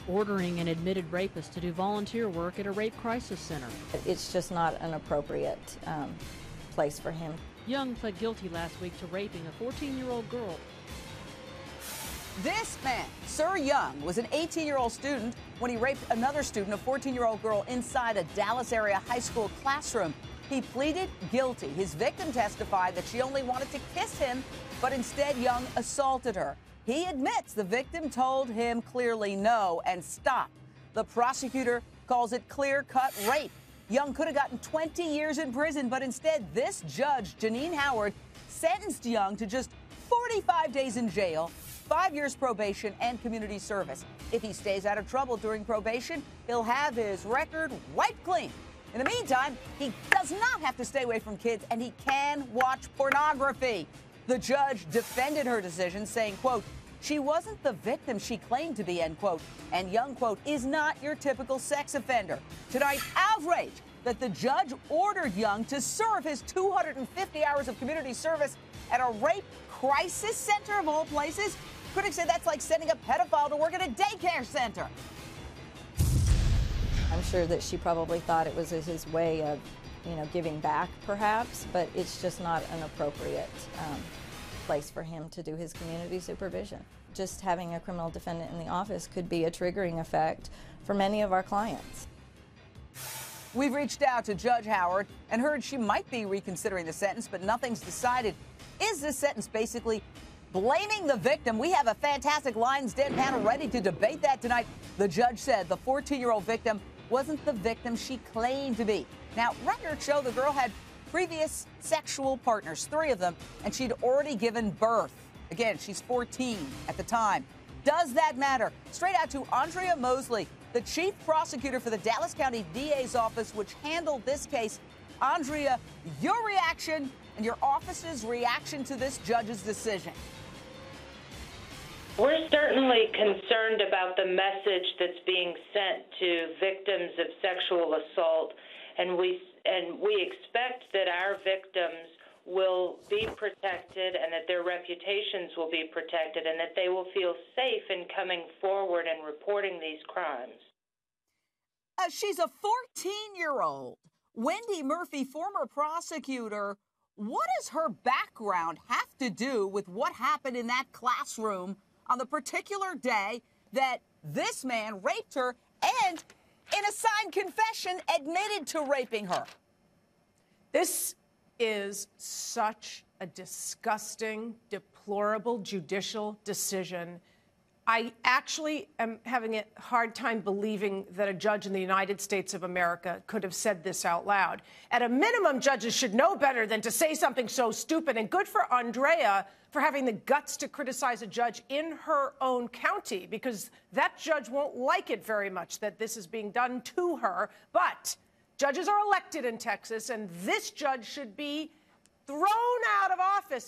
ordering an admitted rapist to do volunteer work at a rape crisis center. It's just not an appropriate place for him. Young pled guilty last week to raping a 14-year-old girl. This man, Sir Young, was an 18-year-old student when he raped another student, a 14-year-old girl, inside a Dallas area high school classroom. He pleaded guilty. His victim testified that she only wanted to kiss him, but instead Young assaulted her. He admits the victim told him clearly no and stop. The prosecutor calls it clear-cut rape. Young could have gotten 20 years in prison, but instead this judge, Janine Howard, sentenced Young to just 45 days in jail, 5 years probation, and community service. If he stays out of trouble during probation, he'll have his record wiped clean. In the meantime, he does not have to stay away from kids, and he can watch pornography. The judge defended her decision, saying, quote, she wasn't the victim she claimed to be, end quote, and Young, quote, is not your typical sex offender. Tonight, outrage that the judge ordered Young to serve his 250 hours of community service at a rape crisis center of all places. Critics say that's like sending a pedophile to work at a daycare center. I'm sure that she probably thought it was his way of, giving back, perhaps, but it's just not an appropriate place for him to do his community supervision. Just having a criminal defendant in the office could be a triggering effect for many of our clients. We've reached out to Judge Howard and heard she might be reconsidering the sentence, but nothing's decided. Is this sentence basically blaming the victim? We have a fantastic Lions Den panel ready to debate that tonight. The judge said the 14-year-old victim wasn't the victim she claimed to be. Now, records show the girl had previous sexual partners, 3 of them, and she'd already given birth. Again, she's 14 at the time. Does that matter? Straight out to Andrea Mosley, the chief prosecutor for the Dallas County DA's office, which handled this case. Andrea, your reaction and your office's reaction to this judge's decision. We're certainly concerned about the message that's being sent to victims of sexual assault, and we expect that our victims will be protected and that their reputations will be protected and that they will feel safe in coming forward and reporting these crimes. She's a 14-year-old. Wendy Murphy, former prosecutor, what does her background have to do with what happened in that classroom on the particular day that this man raped her and, in a signed confession, admitted to raping her? This is such a disgusting, deplorable judicial decision. I actually am having a hard time believing that a judge in the United States of America could have said this out loud. At a minimum, judges should know better than to say something so stupid. And good for Andrea for having the guts to criticize a judge in her own county, because that judge won't like it very much that this is being done to her. But judges are elected in Texas, and this judge should be thrown out of office.